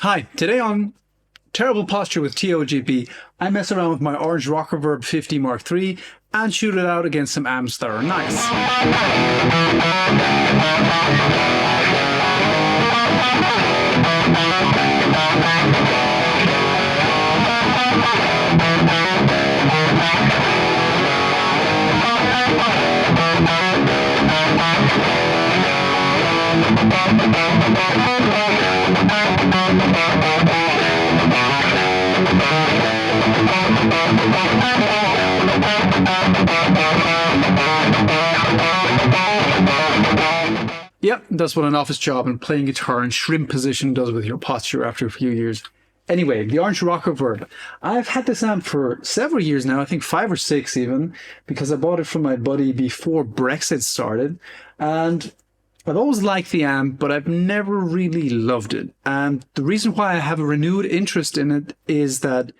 Hi, today on Terrible Posture with TOGP, I mess around with my Orange Rockerverb 50 Mark III and shoot it out against some amps that are nice. Yep, that's what an office job and playing guitar in shrimp position does with your posture after a few years. Anyway, the Orange Rockerverb. I've had this amp for several years now, I think 5 or 6 even, because I bought it from my buddy before Brexit started. And I've always liked the amp, but I've never really loved it. And the reason why I have a renewed interest in it is that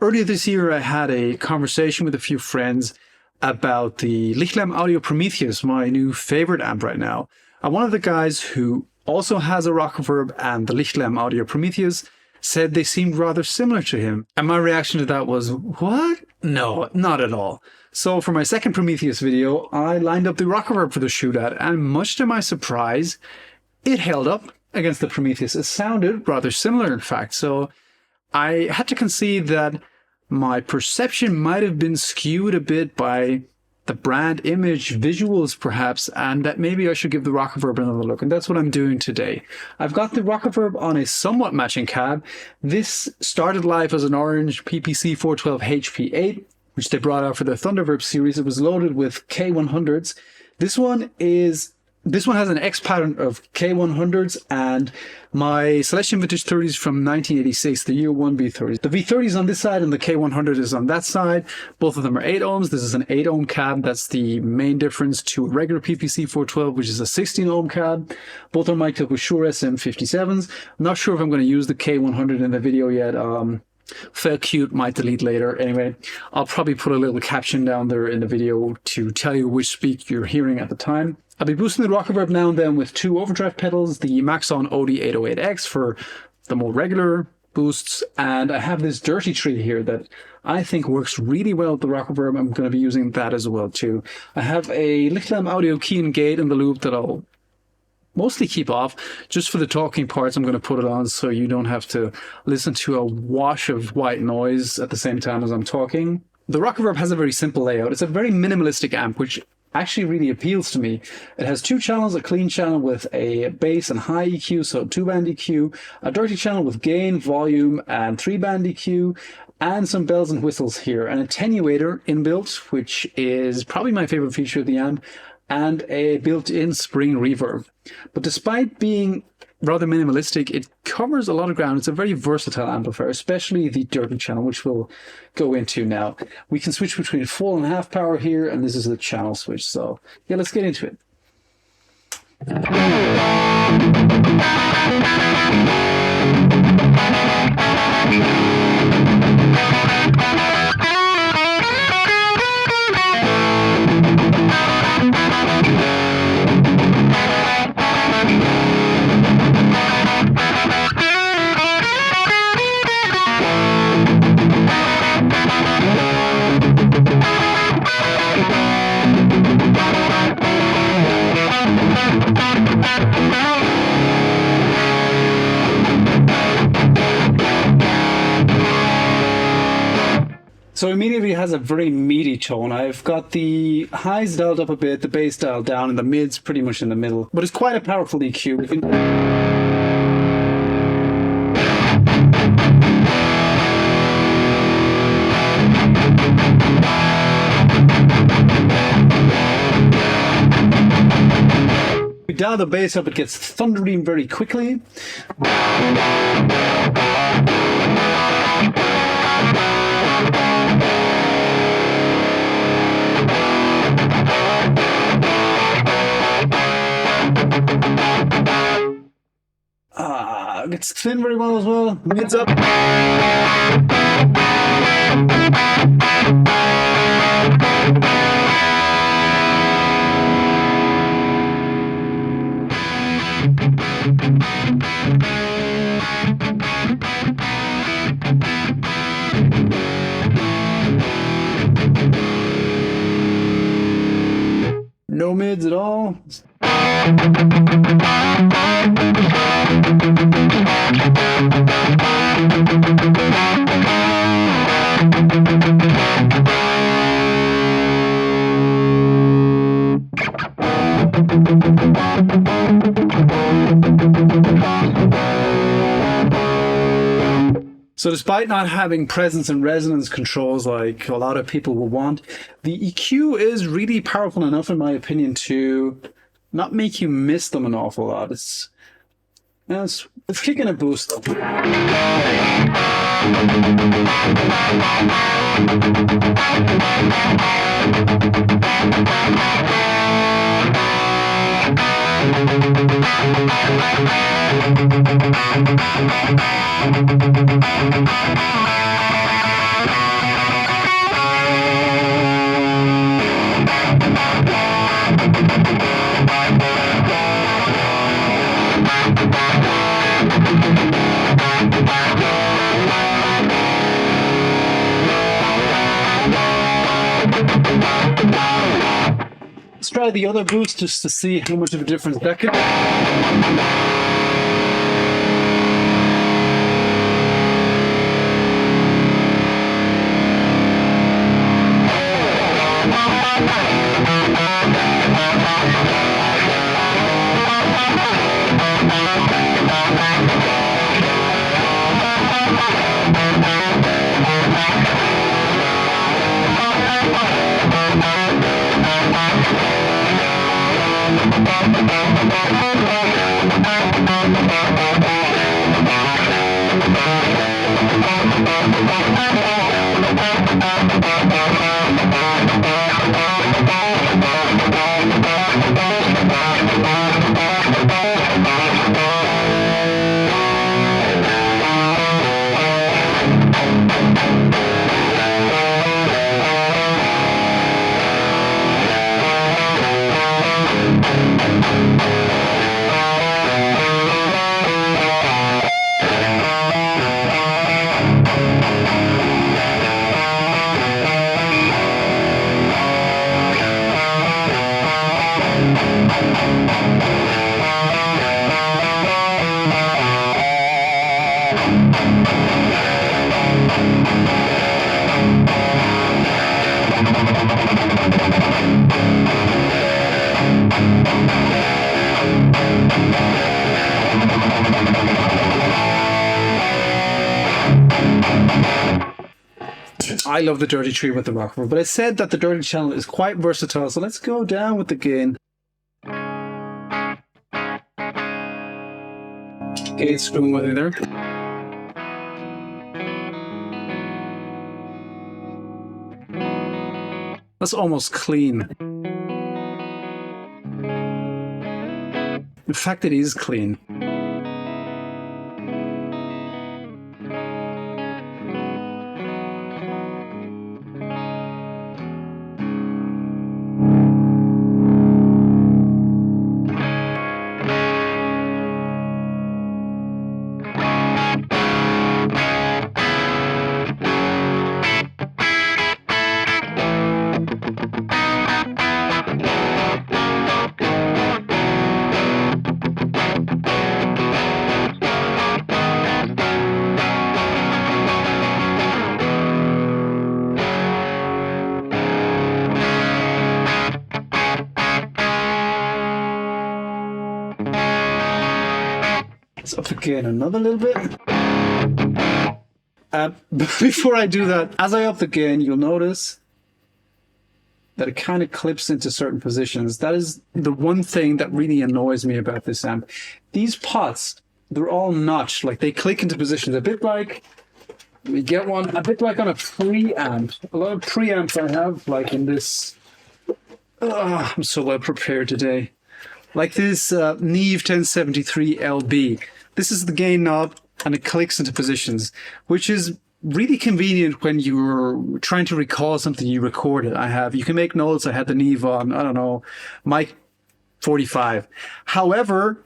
earlier this year I had a conversation with a few friends about the KHE Audio Prometheus, my new favorite amp right now. And one of the guys who also has a Rockerverb and the KHE Audio Prometheus said they seemed rather similar to him. And my reaction to that was, what? No, not at all. So for my second Prometheus video, I lined up the Rockerverb for the shootout, and much to my surprise, it held up against the Prometheus. It sounded rather similar, in fact. So I had to concede that my perception might have been skewed a bit by the brand image, visuals perhaps, and that maybe I should give the Rockerverb another look. And that's what I'm doing today. I've got the Rockerverb on a somewhat matching cab. This started life as an Orange PPC 412 HP8, which they brought out for the Thunderverb series. It was loaded with K100s. This one has an X pattern of K100s and my Celestion Vintage 30s from 1986, the year 1 V30s. The V30 is on this side and the K100 is on that side. Both of them are 8 ohms. This is an 8 ohm cab. That's the main difference to a regular PPC 412, which is a 16 ohm cab. Both are mic'd up with Shure SM57s. I'm not sure if I'm going to use the K100 in the video yet. Felt cute, might delete later. Anyway, I'll probably put a little caption down there in the video to tell you which speak you're hearing at the time. I'll be boosting the Rockerverb now and then with 2 overdrive pedals, the Maxon OD808X for the more regular boosts, and I have this Dirty Tree here that I think works really well with the Rockerverb. I'm going to be using that as well too. I have a KHE Audio key and gate in the loop that I'll mostly keep off. Just for the talking parts, I'm going to put it on so you don't have to listen to a wash of white noise at the same time as I'm talking. The Rockerverb has a very simple layout. It's a very minimalistic amp, which actually really appeals to me. It has 2 channels, a clean channel with a bass and high EQ, so 2-band EQ, a dirty channel with gain, volume, and 3-band EQ, and some bells and whistles here, an attenuator inbuilt, which is probably my favorite feature of the amp, and a built-in spring reverb. But despite being rather minimalistic, it covers a lot of ground. It's a very versatile amplifier, especially the dirty channel, which we'll go into now. We can switch between full and half power here, and this is the channel switch. So yeah, let's get into it. So immediately has a very meaty tone. I've got the highs dialed up a bit, the bass dialed down, and the mids pretty much in the middle. But it's quite a powerful EQ. We dial the bass up, it gets thundering very quickly. It's thin very well as well. Mids up. it all. So despite not having presence and resonance controls like a lot of people will want, the EQ is really powerful enough, in my opinion, to not make you miss them an awful lot. It's kicking a boost. Let's try the other boost just to see how much of a difference that could make. I love the dirty tree with the Rockerverb, but I said that the dirty channel is quite versatile, so let's go down with the gain. Okay, screwing with me there. That's almost clean. In fact, it is clean. Let's up the gain another little bit. Before I do that, as I up the gain, you'll notice that it kind of clips into certain positions. That is the one thing that really annoys me about this amp. These pots, they're all notched, like they click into positions, a bit like, we get one, a bit like on a preamp. A lot of preamps I have, like in this, I'm so well prepared today. Like this Neve 1073 LB. This is the gain knob and it clicks into positions, which is really convenient when you're trying to recall something you recorded. You can make notes. I had the Neve on, I don't know, mic 45. However,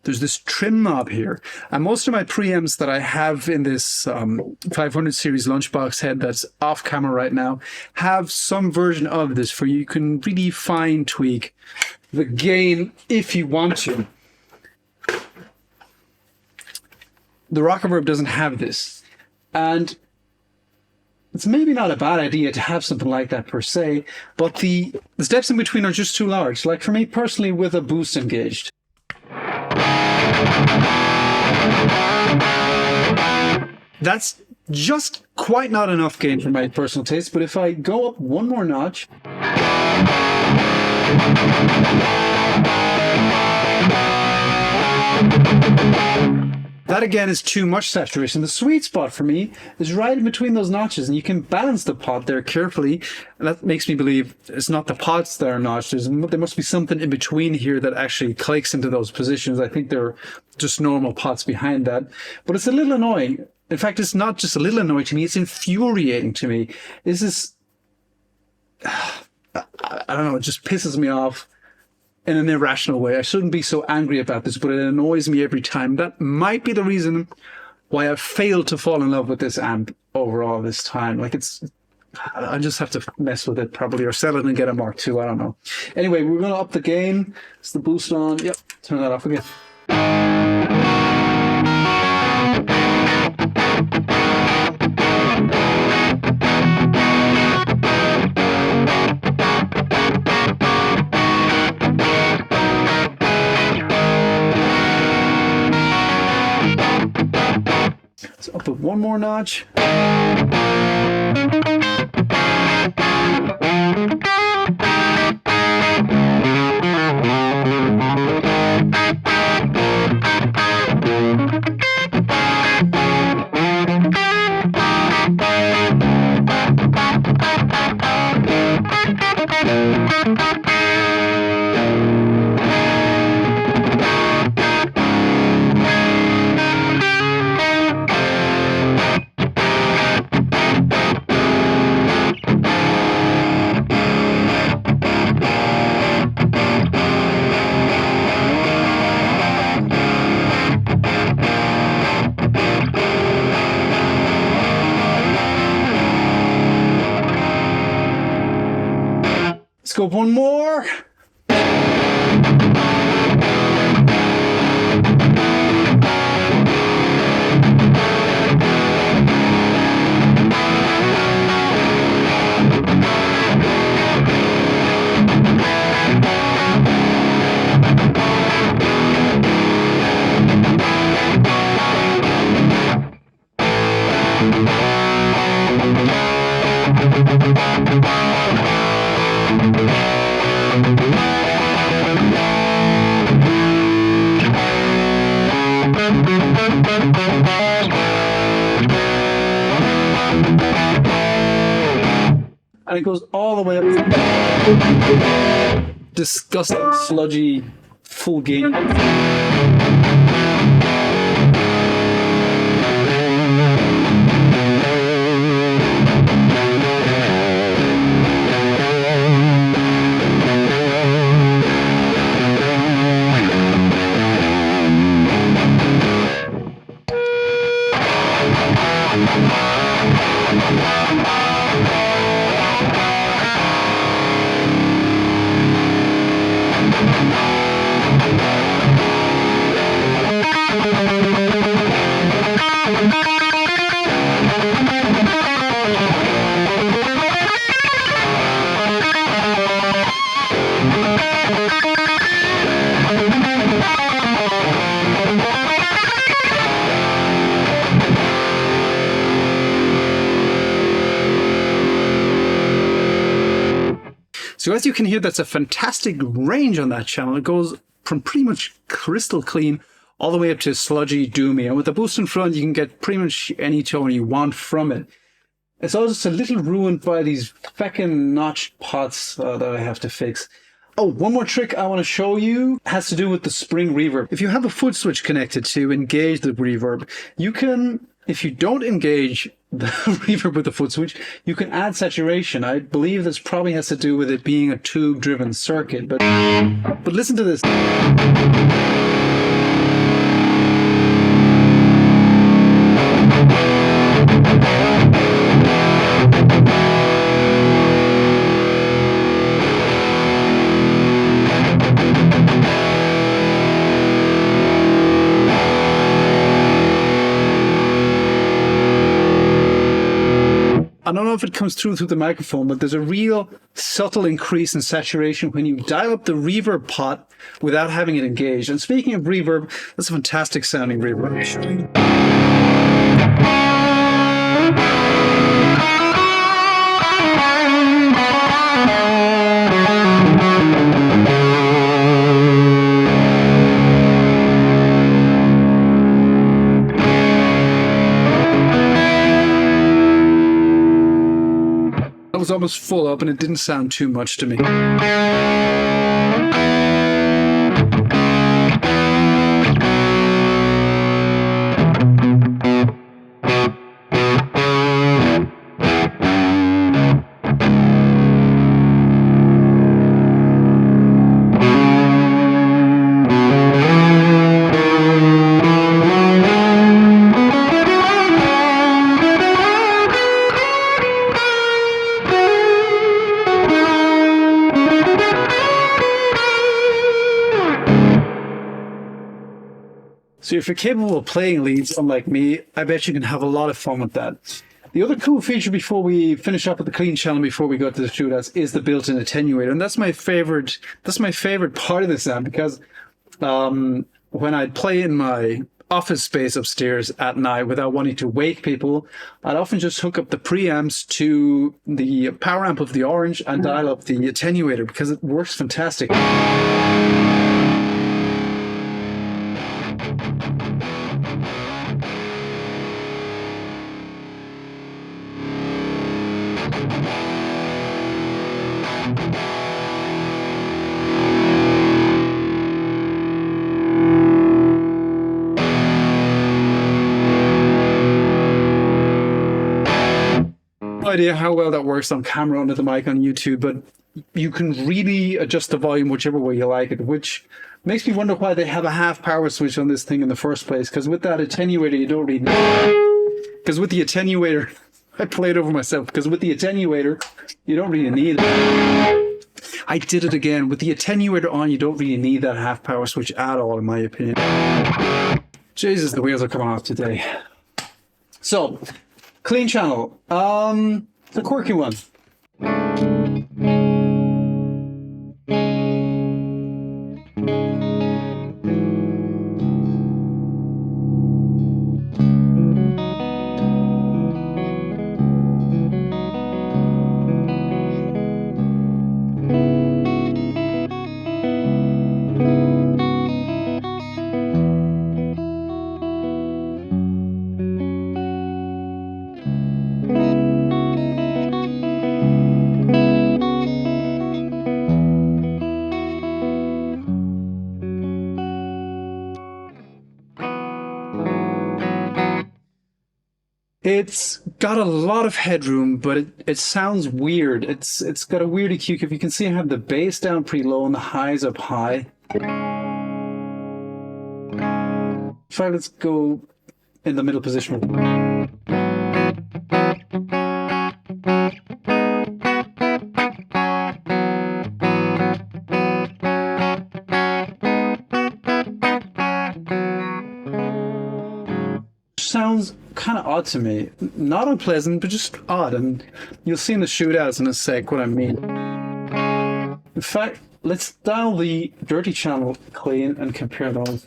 there's this trim knob here. And most of my preamps that I have in this 500 series lunchbox head that's off camera right now have some version of this for you can really fine tweak the gain if you want to. The Rockerverb doesn't have this. And it's maybe not a bad idea to have something like that per se, but the steps in between are just too large. Like for me personally, with a boost engaged. That's just quite not enough gain for my personal taste, but if I go up one more notch, that again is too much saturation. The sweet spot for me is right in between those notches, and you can balance the pot there carefully. And that makes me believe it's not the pots that are notched. There must be something in between here that actually clicks into those positions. I think they're just normal pots behind that. But it's a little annoying. In fact, it's not just a little annoying to me, it's infuriating to me. This is, I don't know, it just pisses me off in an irrational way. I shouldn't be so angry about this, but it annoys me every time. That might be the reason why I've failed to fall in love with this amp overall this time. Like I just have to mess with it probably, or sell it and get a Mark II, I don't know. Anyway, we're going to up the gain. It's the boost on. Yep, turn that off again. So up it one more notch. Let's go one more. And it goes all the way up to disgusting, sludgy, full gain. So as you can hear, that's a fantastic range on that channel. It goes from pretty much crystal clean all the way up to sludgy, doomy. And with the boost in front, you can get pretty much any tone you want from it. It's all just a little ruined by these feckin' notched pots that I have to fix. Oh, one more trick I want to show you has to do with the spring reverb. If you have a foot switch connected to engage the reverb, you can, if you don't engage the reverb with the foot switch, you can add saturation. I believe this probably has to do with it being a tube-driven circuit, but listen to this. I don't know if it comes through the microphone, but there's a real subtle increase in saturation when you dial up the reverb pot without having it engaged. And speaking of reverb, that's a fantastic sounding reverb. It was almost full up and it didn't sound too much to me. So if you're capable of playing leads, unlike me, I bet you can have a lot of fun with that. The other cool feature before we finish up with the clean channel, before we go to the shootouts, is the built-in attenuator. And that's my favorite part of this amp, because when I play in my office space upstairs at night without wanting to wake people, I'd often just hook up the preamps to the power amp of the Orange and dial up the attenuator, because it works fantastic. No idea how well that works on camera under the mic on YouTube, but you can really adjust the volume whichever way you like it, which makes me wonder why they have a half power switch on this thing in the first place, because with that attenuator you don't really need, because with the attenuator, I played over myself, because with the attenuator you don't really need it. I did it again. With the attenuator on, you don't really need that half power switch at all, in my opinion. Jesus, the wheels are coming off today. So, clean channel. It's a quirky one. It's got a lot of headroom, but it sounds weird. It's got a weird EQ. If you can see, I have the bass down pretty low and the highs up high. Try, let's go in the middle position. Sounds kind of odd to me. Not unpleasant, but just odd. And you'll see in the shootouts in a sec what I mean. In fact, let's dial the dirty channel clean and compare those.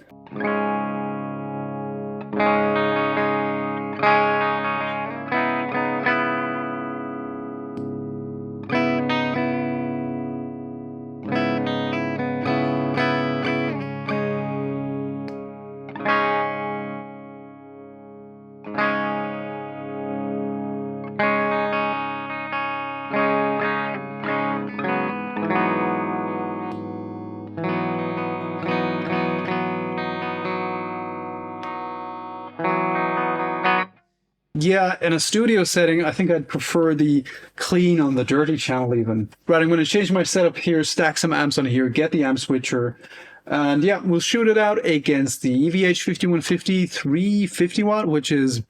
Yeah, in a studio setting, I think I'd prefer the clean on the dirty channel even. Right, I'm going to change my setup here, stack some amps on here, get the amp switcher, and yeah, we'll shoot it out against the EVH 5150 350 watt, which is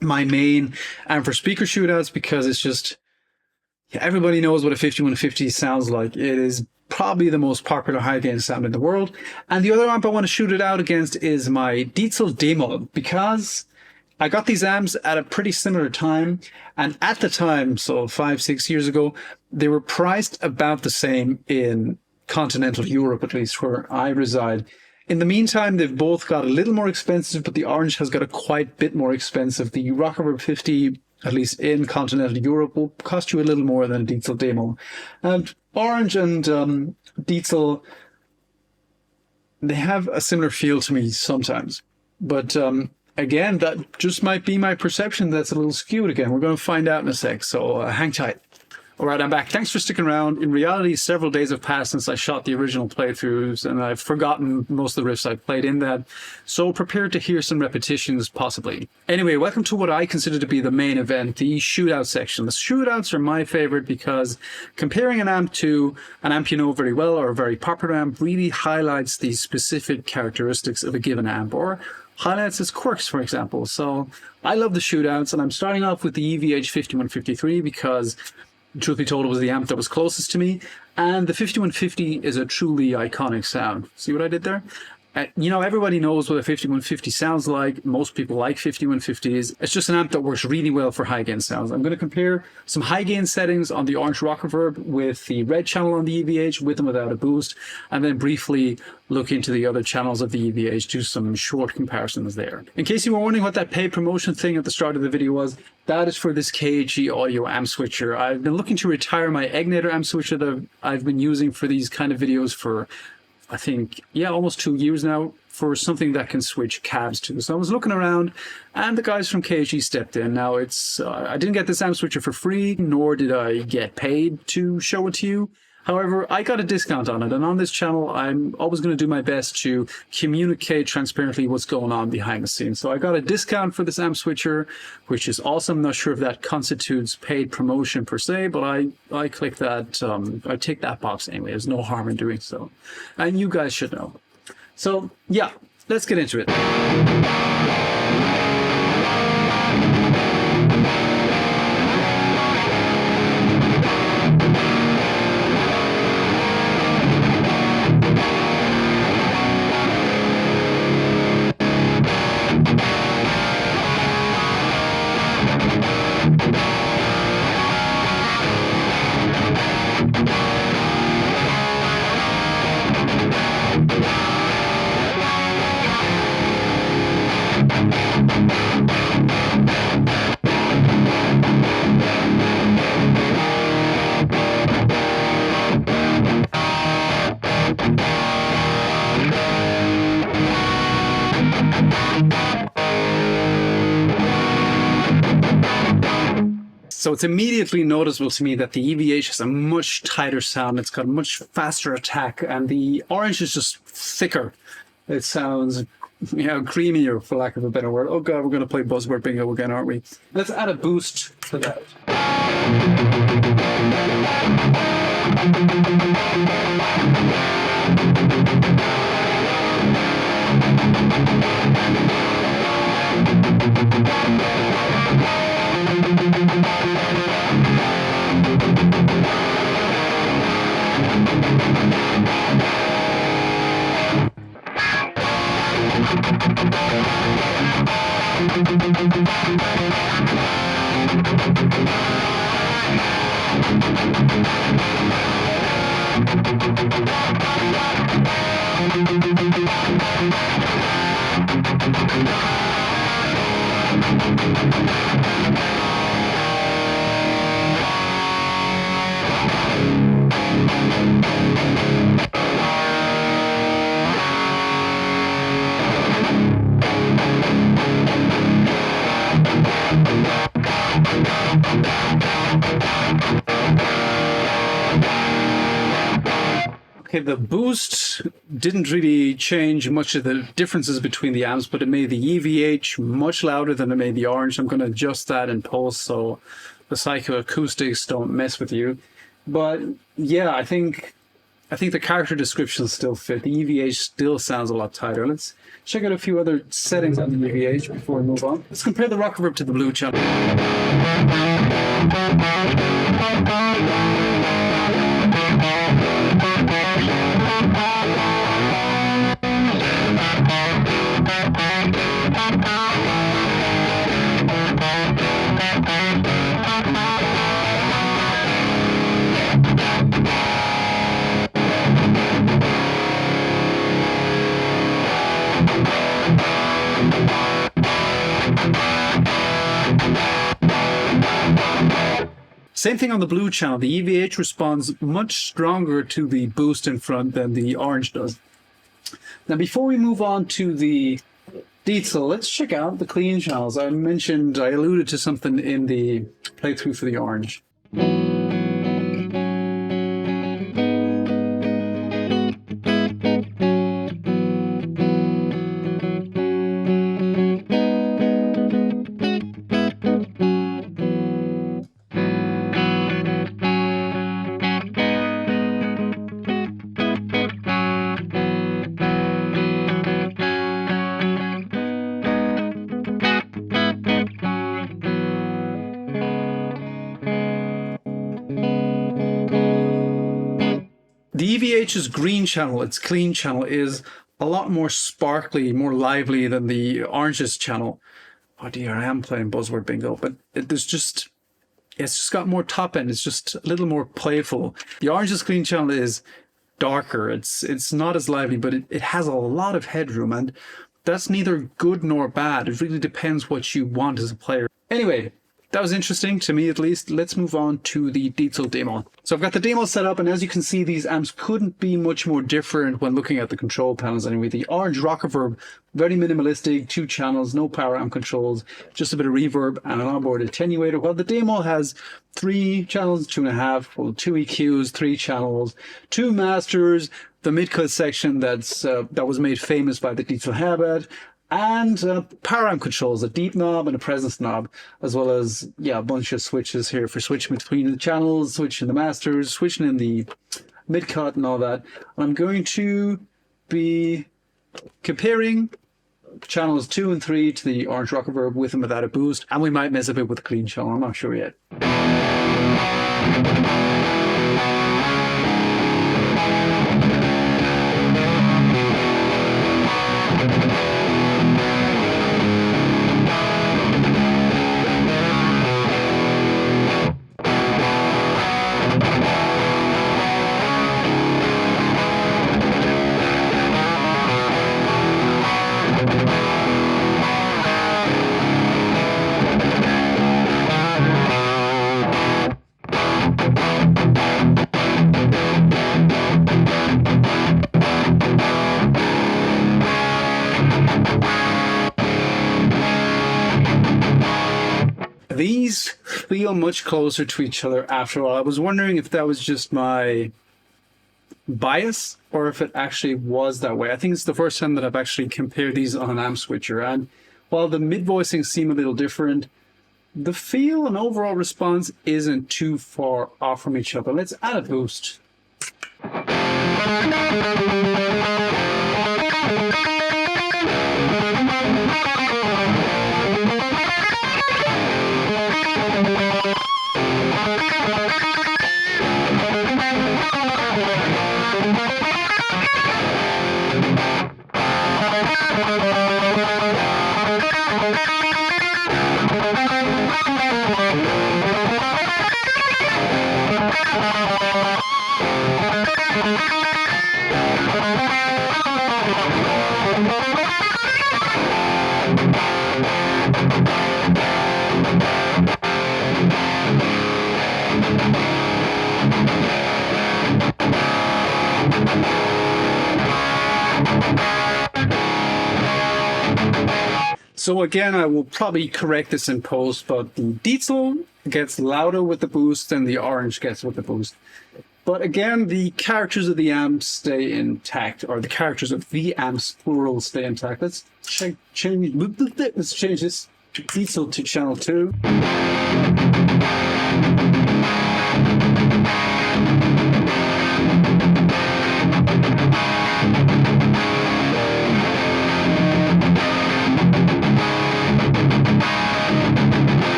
my main amp for speaker shootouts, because it's just, yeah, everybody knows what a 5150 sounds like. It is probably the most popular high gain sound in the world. And the other amp I want to shoot it out against is my Diezel D-Moll, because I got these amps at a pretty similar time, and at the time, so 5, 6 years ago, they were priced about the same in continental Europe, at least where I reside. In the meantime, they've both got a little more expensive, but the Orange has got a quite bit more expensive. The Rockerverb 50, at least in continental Europe, will cost you a little more than a Diezel D-Moll. And Orange and Diezel, they have a similar feel to me sometimes. But again, that just might be my perception that's a little skewed again. We're going to find out in a sec, so hang tight. All right, I'm back. Thanks for sticking around. In reality, several days have passed since I shot the original playthroughs, and I've forgotten most of the riffs I played in that, so prepare to hear some repetitions, possibly. Anyway, welcome to what I consider to be the main event, the shootout section. The shootouts are my favorite because comparing an amp to an amp you know very well or a very popular amp really highlights the specific characteristics of a given amp, or highlights its quirks, for example. So I love the shootouts, and I'm starting off with the EVH 5153 because, truth be told, it was the amp that was closest to me, and the 5150 is a truly iconic sound. See what I did there? You know, everybody knows what a 5150 sounds like. Most people like 5150s. It's just an amp that works really well for high gain sounds. I'm going to compare some high gain settings on the Orange Rockerverb with the red channel on the EVH, with and without a boost, and then briefly look into the other channels of the EVH, do some short comparisons there. In case you were wondering what that paid promotion thing at the start of the video was, that is for this KHE Audio amp switcher. I've been looking to retire my Egnator amp switcher that I've been using for these kind of videos for, I think, yeah, almost 2 years now, for something that can switch cabs to. So I was looking around, and the guys from KHE stepped in. Now, I didn't get this amp switcher for free, nor did I get paid to show it to you. However, I got a discount on it, and on this channel, I'm always going to do my best to communicate transparently what's going on behind the scenes. So I got a discount for this amp switcher, which is awesome. I'm not sure if that constitutes paid promotion per se, but I click that, I tick that box anyway. There's no harm in doing so. And you guys should know. So yeah, let's get into it. So it's immediately noticeable to me that the EVH has a much tighter sound. It's got a much faster attack, and the Orange is just thicker. It sounds, you know, creamier, for lack of a better word. Oh God, we're going to play buzzword bingo again, aren't we? Let's add a boost to that. Okay, the boost didn't really change much of the differences between the amps, but it made the EVH much louder than it made the Orange. I'm going to adjust that in post so the psychoacoustics don't mess with you. But yeah, I think the character descriptions still fit. The EVH still sounds a lot tighter. Let's check out a few other settings on the EVH before we move on. Let's compare the Rockerverb to the Blue channel. Same thing on the blue channel. The EVH responds much stronger to the boost in front than the orange does. Now, before we move on to the Diezel, let's check out the clean channels. I alluded to something in the playthrough for the orange. The EVH's green channel, its clean channel, is a lot more sparkly, more lively than the orange's channel. Oh dear, I am playing buzzword bingo, but it's just got more top end. It's just a little more playful. The orange's clean channel is darker. It's not as lively, but it has a lot of headroom, and that's neither good nor bad. It really depends what you want as a player. Anyway, that was interesting to me, at least. Let's move on to the Diezel D-Moll. So I've got the D-Moll set up, and as you can see, these amps couldn't be much more different when looking at the control panels anyway. The Orange Rockerverb, very minimalistic, 2 channels, no power amp controls, just a bit of reverb and an onboard attenuator, while the D-Moll has 3 channels, 2.5, well, 2 EQs, 3 channels, 2 masters, the mid-cut section that was made famous by the Diezel Herbert, and power amp controls, a deep knob and a presence knob, as well as a bunch of switches here for switching between the channels, switching the masters, switching in the mid-cut and all that. I'm going to be comparing channels 2 and 3 to the Orange Rockerverb with and without a boost, and we might mess a bit with the clean channel, I'm not sure yet. These feel much closer to each other after all. I was wondering if that was just my bias or if it actually was that way. I think it's the first time that I've actually compared these on an amp switcher, and while the mid-voicings seem a little different, the feel and overall response isn't too far off from each other. Let's add a boost. So again, I will probably correct this in post, but the Diezel gets louder with the boost than the orange gets with the boost. But again, the characters of the amps stay intact, or the characters of the amps plural stay intact. Let's change this Diezel to channel 2.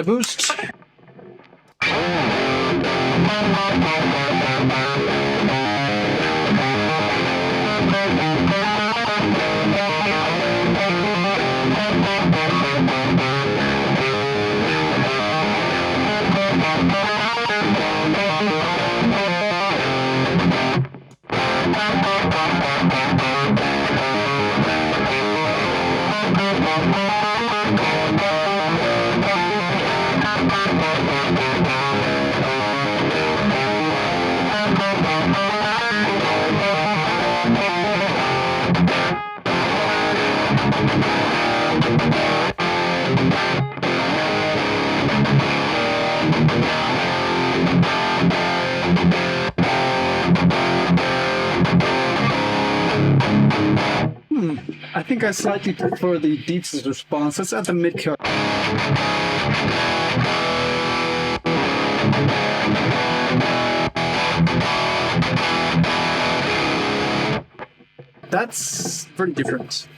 a boost. I think I slightly prefer the Diezel's response. Let's add the mid-cut. That's very different.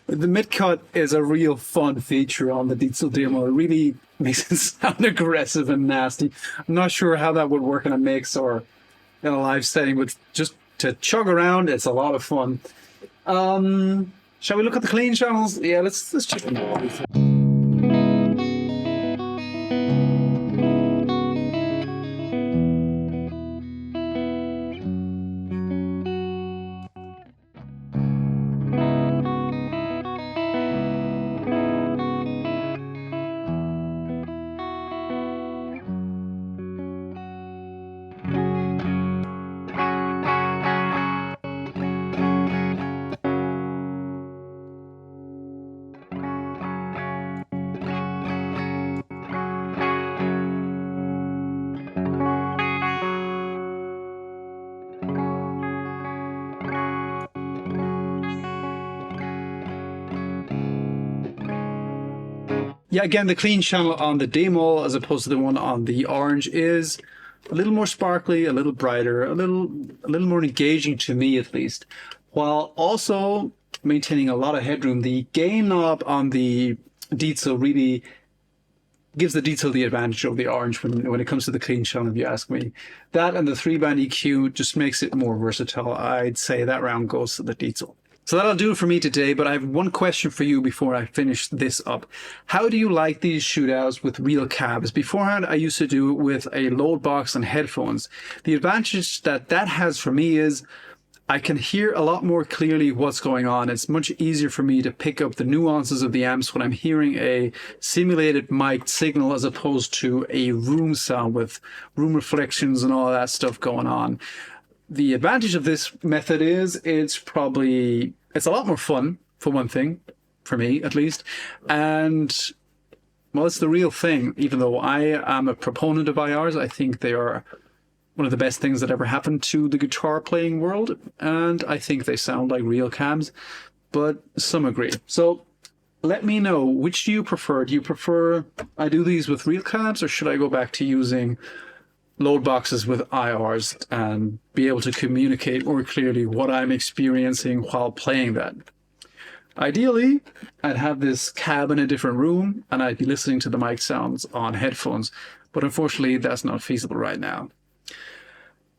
The mid-cut is a real fun feature on the Diezel D-Moll. It really makes it sound aggressive and nasty. I'm not sure how that would work in a mix or in a live setting, but just to chug around, it's a lot of fun. Shall we look at the clean channels? Yeah, let's check them out. Yeah, again, the clean channel on the D-Moll as opposed to the one on the Orange is a little more sparkly, a little brighter, a little more engaging to me at least, while also maintaining a lot of headroom. The gain knob on the Diezel really gives the Diezel the advantage over the Orange when it comes to the clean channel, if you ask me. That and the 3-band EQ just makes it more versatile. I'd say that round goes to the Diezel. So that'll do it for me today, but I have one question for you before I finish this up. How do you like these shootouts with real cabs? Beforehand, I used to do it with a load box and headphones. The advantage that has for me is I can hear a lot more clearly what's going on. It's much easier for me to pick up the nuances of the amps when I'm hearing a simulated mic signal as opposed to a room sound with room reflections and all that stuff going on. The advantage of this method is it's a lot more fun, for one thing, for me at least. And, well, it's the real thing. Even though I am a proponent of IRs, I think they are one of the best things that ever happened to the guitar playing world. And I think they sound like real cabs, but some agree. So let me know, which do you prefer? Do you prefer I do these with real cabs, or should I go back to using load boxes with IRs and be able to communicate more clearly what I'm experiencing while playing that? Ideally, I'd have this cab in a different room and I'd be listening to the mic sounds on headphones, but unfortunately that's not feasible right now.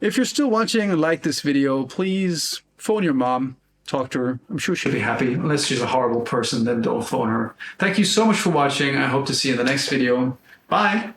If you're still watching and like this video, please phone your mom, talk to her. I'm sure she'll be happy. Unless she's a horrible person, then don't phone her. Thank you so much for watching. I hope to see you in the next video. Bye.